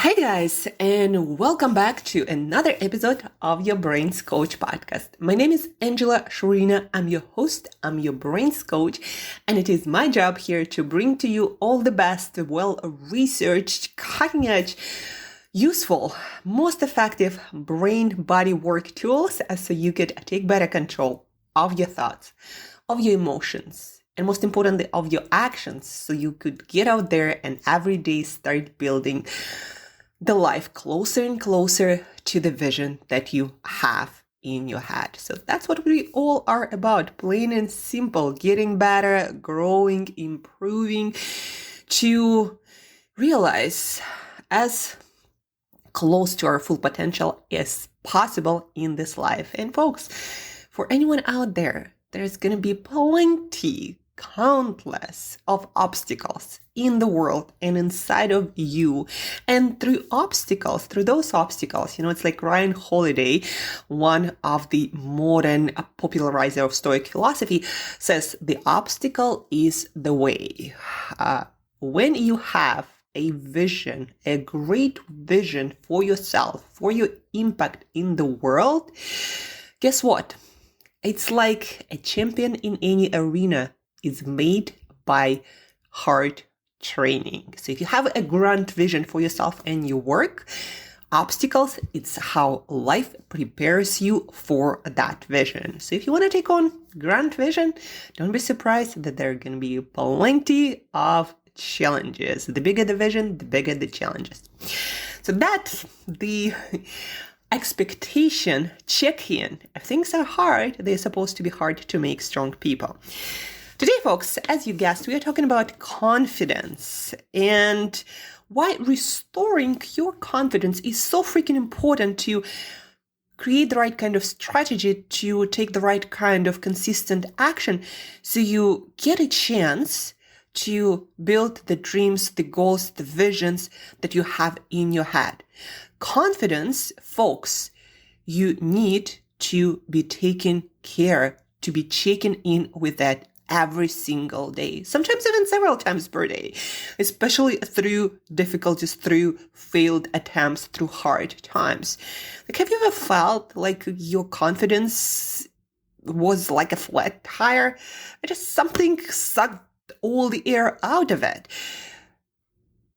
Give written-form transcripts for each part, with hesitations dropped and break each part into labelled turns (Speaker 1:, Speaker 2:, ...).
Speaker 1: Hi, guys, and welcome back to another episode of your Brains Coach podcast. My name is Angela Shurina. I'm your host, I'm your Brains Coach, and it is my job here to bring to you all the best, well researched, cutting edge, useful, most effective brain body work tools so you could take better control of your thoughts, of your emotions, and most importantly, of your actions so you could get out there and every day start building the life closer and closer to the vision that you have in your head. So that's what we all are about, plain and simple, getting better, growing, improving, to realize as close to our full potential as possible in this life. And folks, for anyone out there, there's going to be plenty, countless of obstacles in the world and inside of you. And through those obstacles, it's like Ryan Holiday, one of the modern popularizer of Stoic philosophy, says the obstacle is the way. When you have a vision, a great vision for yourself, for your impact in the world, guess what? It's like a champion in any arena is made by hard training. So if you have a grand vision for yourself and your work, obstacles, it's how life prepares you for that vision. So if you want to take on grand vision, don't be surprised that there are going to be plenty of challenges. The bigger the vision, the bigger the challenges. So that's the expectation check-in. If things are hard, they're supposed to be hard to make strong people. Today, folks, as you guessed, we are talking about confidence and why restoring your confidence is so freaking important to create the right kind of strategy, to take the right kind of consistent action so you get a chance to build the dreams, the goals, the visions that you have in your head. Confidence, folks, you need to be taken care, to be checking in with that every single day, sometimes even several times per day, especially through difficulties, through failed attempts, through hard times. Like, have you ever felt like your confidence was like a flat tire? Just something sucked all the air out of it.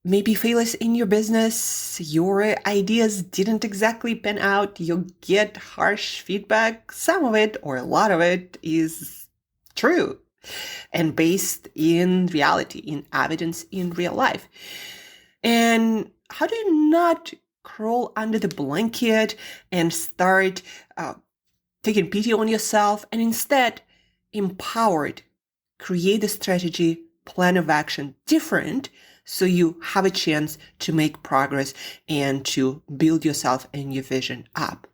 Speaker 1: Maybe failures in your business, your ideas didn't exactly pan out, you get harsh feedback. Some of it, or a lot of it, is true and based in reality, in evidence, in real life. And how do you not crawl under the blanket and start taking pity on yourself and instead empowered, create a strategy, plan of action different so you have a chance to make progress and to build yourself and your vision up?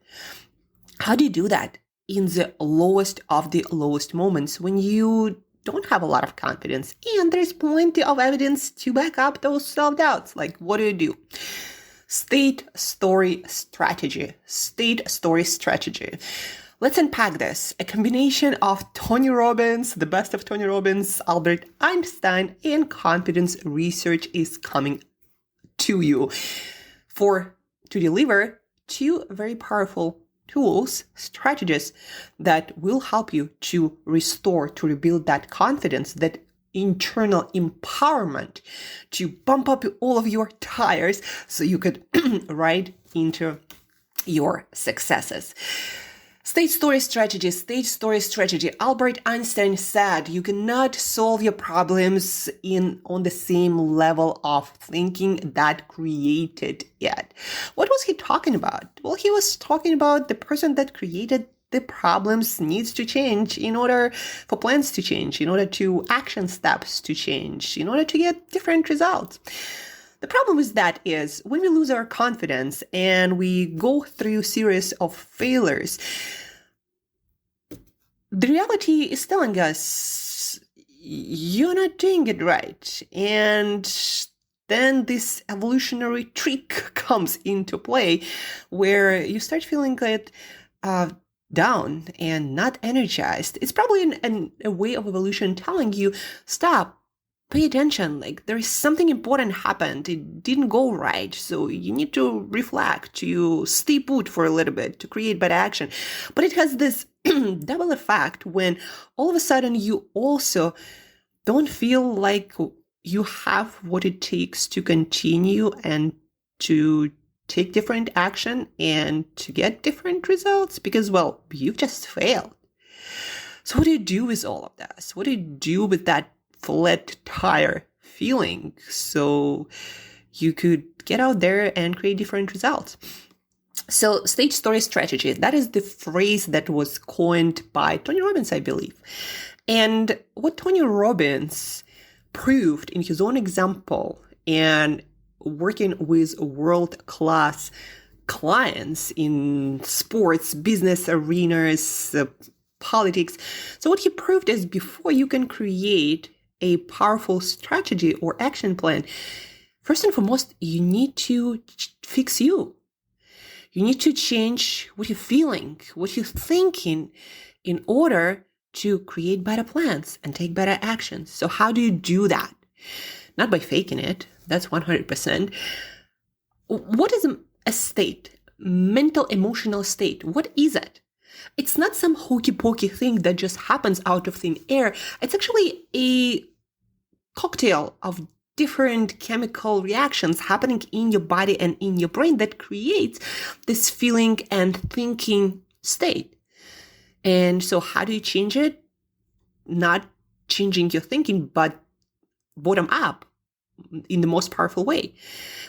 Speaker 1: How do you do that in the lowest of the lowest moments when you don't have a lot of confidence and there's plenty of evidence to back up those self-doubts? Like, what do? State story strategy. Let's unpack this. A combination of Tony Robbins, the best of Tony Robbins, Albert Einstein, and confidence research is coming to you to deliver two very powerful tools, strategies that will help you to restore, to rebuild that confidence, that internal empowerment, to bump up all of your tires so you could ride into your successes. Stage story strategy. Albert Einstein said you cannot solve your problems on the same level of thinking that created it. What was he talking about? Well, he was talking about the person that created the problems needs to change in order for plans to change, in order to action steps to change, in order to get different results. The problem with that is when we lose our confidence and we go through a series of failures, the reality is telling us you're not doing it right. And then this evolutionary trick comes into play where you start feeling like down and not energized. It's probably a way of evolution telling you, stop, pay attention. Like there is something important happened. It didn't go right. So you need to reflect, to stay put for a little bit, to create better action. But it has this double effect when all of a sudden you also don't feel like you have what it takes to continue and to take different action and to get different results because, well, you've just failed. So what do you do with all of this? What do you do with that flat tire feeling so you could get out there and create different results? So stage story strategy, that is the phrase that was coined by Tony Robbins, I believe. And what Tony Robbins proved in his own example and working with world-class clients in sports, business arenas, politics. So what he proved is before you can create a powerful strategy or action plan, first and foremost, you need to fix you. You need to change what you're feeling, what you're thinking in order to create better plans and take better actions. So how do you do that? Not by faking it. That's 100%. What is a state? Mental, emotional state. What is it? It's not some hokey-pokey thing that just happens out of thin air. It's actually a cocktail of different chemical reactions happening in your body and in your brain that creates this feeling and thinking state. And so how do you change it? Not changing your thinking, but bottom up in the most powerful way.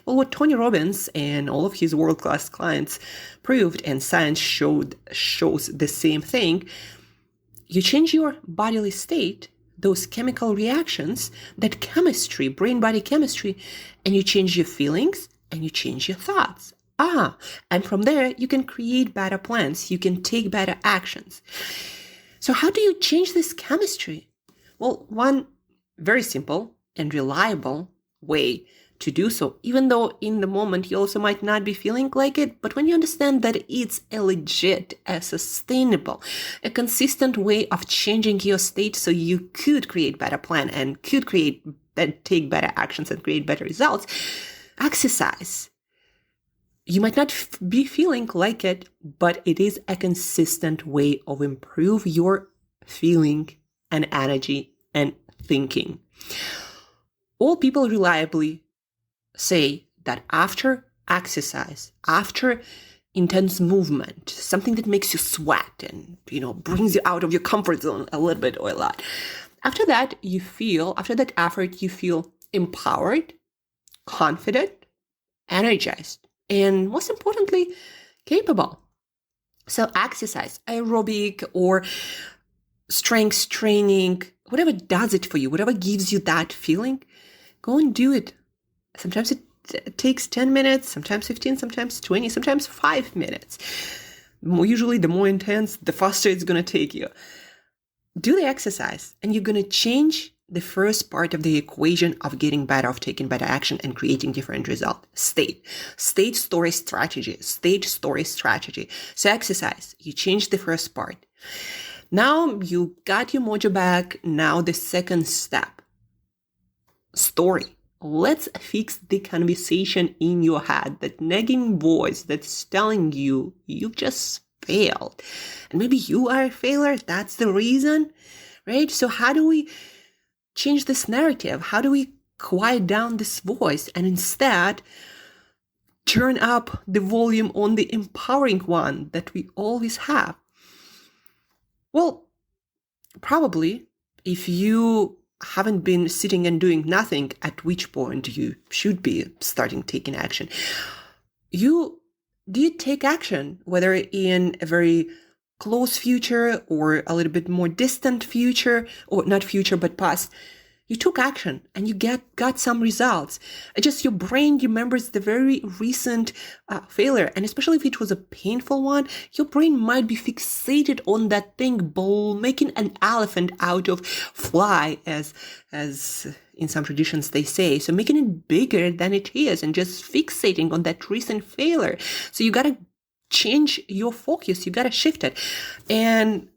Speaker 1: Well, what Tony Robbins and all of his world-class clients proved, and science shows the same thing, you change your bodily state, those chemical reactions, that chemistry, brain-body chemistry, and you change your feelings and you change your thoughts. And from there, you can create better plans. You can take better actions. So how do you change this chemistry? Well, one very simple and reliable way to do so, even though in the moment you also might not be feeling like it, but when you understand that it's a legit, a sustainable, a consistent way of changing your state so you could create better plan and could take better actions and create better results, exercise. You might not be feeling like it, but it is a consistent way of improve your feeling and energy and thinking. All people reliably say that after exercise, after intense movement, something that makes you sweat and, brings you out of your comfort zone a little bit or a lot, after that effort, you feel empowered, confident, energized, and most importantly, capable. So exercise, aerobic or strength training, whatever does it for you, whatever gives you that feeling, go and do it. Sometimes it takes 10 minutes, sometimes 15, sometimes 20, sometimes 5 minutes. Usually the more intense, the faster it's going to take you. Do the exercise and you're going to change the first part of the equation of getting better, of taking better action and creating different results. State story strategy. So exercise, you change the first part. Now you got your mojo back. Now the second step, story. Let's fix the conversation in your head, that nagging voice that's telling you you've just failed. And maybe you are a failure. That's the reason, right? So how do we change this narrative? How do we quiet down this voice and instead turn up the volume on the empowering one that we always have? Well, probably if you haven't been sitting and doing nothing, at which point you should be starting taking action. You did take action, whether in a very close future or a little bit more distant future, or not future, but past. You took action and you got some results. Just your brain remembers the very recent failure. And especially if it was a painful one, your brain might be fixated on that thing, making an elephant out of fly, as in some traditions they say. So making it bigger than it is and just fixating on that recent failure. So you got to change your focus. You got to shift it. And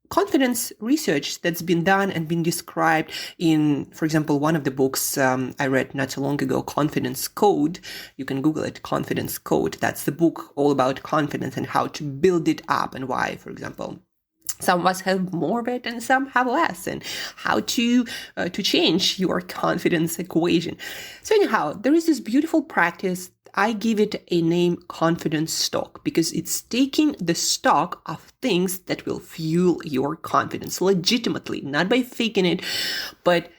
Speaker 1: confidence research that's been done and been described in, for example, one of the books I read not so long ago, Confidence Code. You can Google it, Confidence Code. That's the book all about confidence and how to build it up and why, for example, some of us have more of it and some have less, and how to change your confidence equation. So anyhow, there is this beautiful practice. I give it a name, confidence stock, because it's taking the stock of things that will fuel your confidence legitimately, not by faking it, but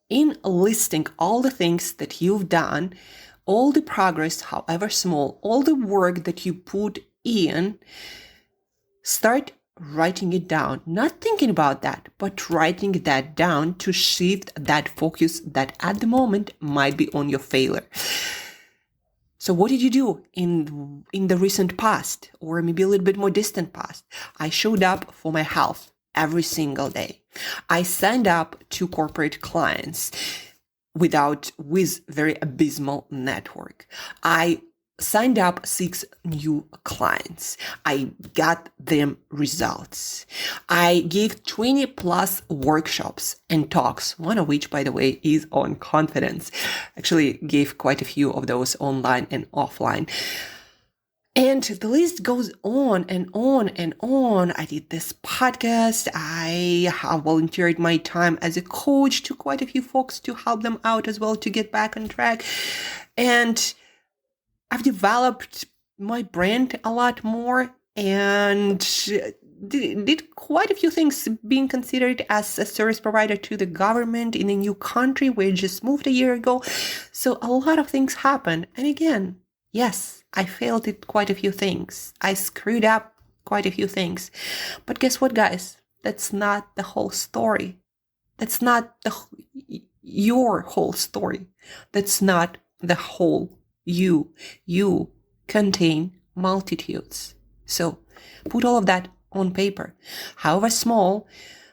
Speaker 1: in listing all the things that you've done, all the progress, however small, all the work that you put in. Start writing it down, not thinking about that, but writing that down to shift that focus that at the moment might be on your failure. So what did you do in the recent past, or maybe a little bit more distant past? I showed up for my health every single day. I signed up to corporate clients with very abysmal network. I signed up 6 new clients. I got them results. I gave 20 plus workshops and talks, one of which, by the way, is on confidence. Actually gave quite a few of those online and offline. And the list goes on and on and on. I did this podcast. I have volunteered my time as a coach to quite a few folks to help them out as well to get back on track. And I've developed my brand a lot more and did quite a few things, being considered as a service provider to the government in a new country where I just moved a year ago. So a lot of things happened. And again, yes, I failed at quite a few things. I screwed up quite a few things. But guess what, guys? That's not the whole story. That's not your whole story. That's not the whole you contain multitudes. So put all of that on paper, however small,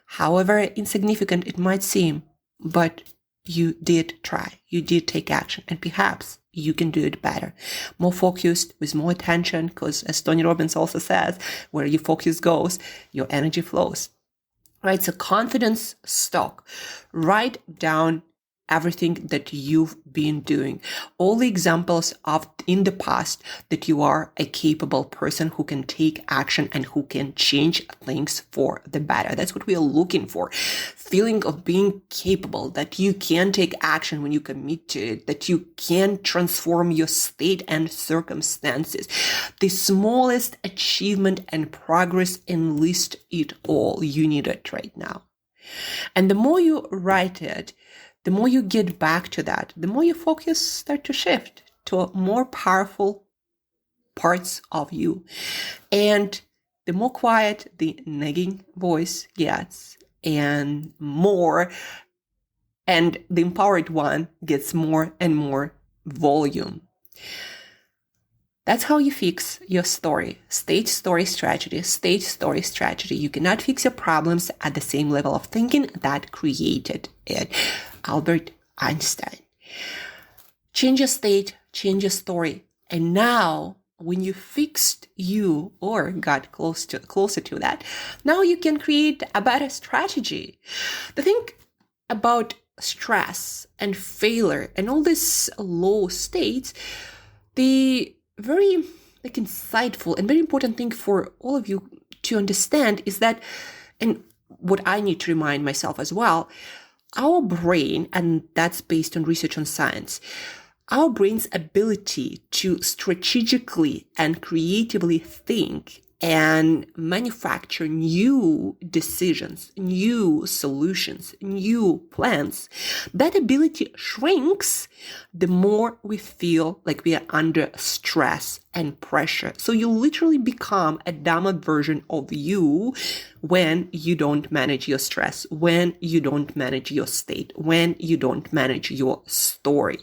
Speaker 1: however insignificant it might seem, but you did try, you did take action, and perhaps you can do it better, more focused, with more attention, because as Tony Robbins also says, where your focus goes, your energy flows. Right? So confidence stock. Write down everything that you've been doing, all the examples of in the past that you are a capable person who can take action and who can change things for the better. That's what we are looking for. Feeling of being capable, that you can take action when you commit to it, that you can transform your state and circumstances. The smallest achievement and progress, enlist it all. You need it right now. And the more you write it, the more you get back to that, the more your focus start to shift to more powerful parts of you. And the more quiet the nagging voice gets, and the empowered one gets more and more volume. That's how you fix your story. Stage, story, strategy. Stage, story, strategy. You cannot fix your problems at the same level of thinking that created it. Albert Einstein. Change your state, change your story. And now, when you fixed you or got closer to that, now you can create a better strategy. The thing about stress and failure and all these low states, the very insightful and very important thing for all of you to understand is that, and what I need to remind myself as well, our brain, and that's based on research on science, our brain's ability to strategically and creatively think and manufacture new decisions, new solutions, new plans, that ability shrinks the more we feel like we are under stress and pressure. So you literally become a dumber version of you when you don't manage your stress, when you don't manage your state, when you don't manage your story.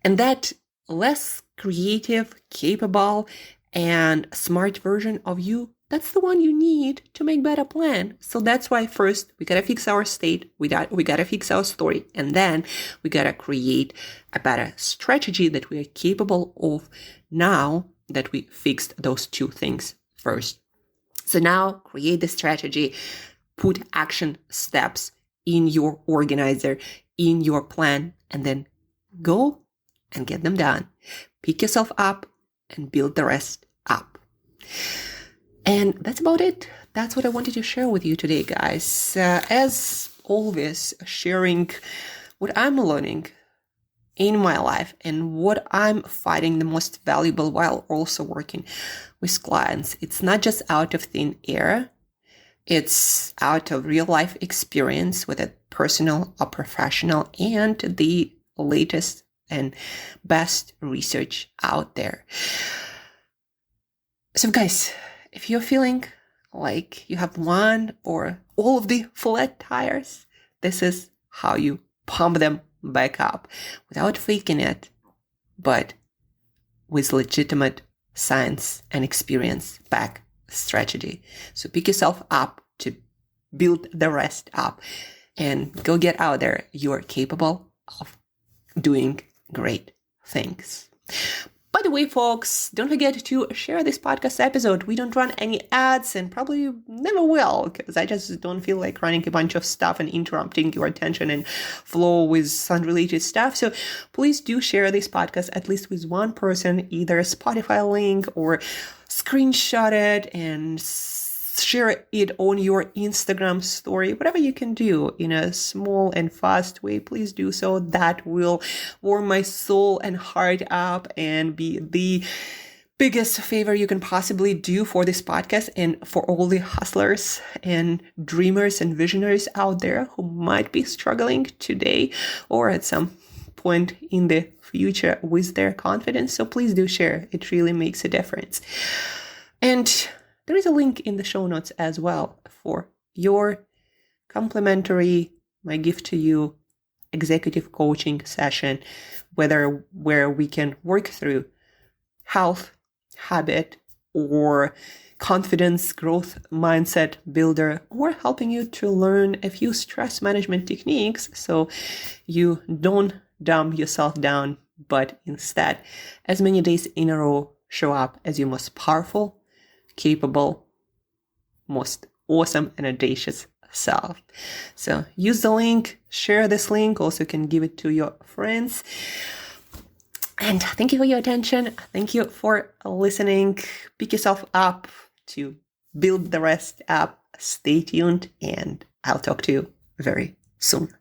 Speaker 1: And that less creative, capable, and smart version of you, that's the one you need to make better plan. So that's why first we gotta fix our state, we gotta fix our story, and then we gotta create a better strategy that we are capable of now that we fixed those two things first. So now create the strategy, put action steps in your organizer, in your plan, and then go and get them done. Pick yourself up and build the rest up. And that's about it. That's what I wanted to share with you today, guys. As always, sharing what I'm learning in my life and what I'm finding the most valuable while also working with clients. It's not just out of thin air. It's out of real life experience, whether personal or professional, and the latest and best research out there. So guys, if you're feeling like you have one or all of the flat tires, this is how you pump them back up without faking it, but with legitimate science and experience back strategy. So pick yourself up to build the rest up and go get out there. You are capable of doing great things. By the way, folks, don't forget to share this podcast episode. We don't run any ads and probably never will, because I just don't feel like running a bunch of stuff and interrupting your attention and flow with unrelated stuff. So please do share this podcast at least with one person, either a Spotify link or screenshot it and share it on your Instagram story, whatever you can do in a small and fast way, please do so. That will warm my soul and heart up and be the biggest favor you can possibly do for this podcast and for all the hustlers and dreamers and visionaries out there who might be struggling today or at some point in the future with their confidence. So please do share. It really makes a difference. And there is a link in the show notes as well for your complimentary, my gift to you, executive coaching session, where we can work through health, habit, or confidence growth mindset builder, or helping you to learn a few stress management techniques so you don't dumb yourself down, but instead, as many days in a row, show up as your most powerful, capable, most awesome and audacious self. So use the link, share this link, also can give it to your friends. And thank you for your attention. Thank you for listening. Pick yourself up to build the rest up. Stay tuned and I'll talk to you very soon.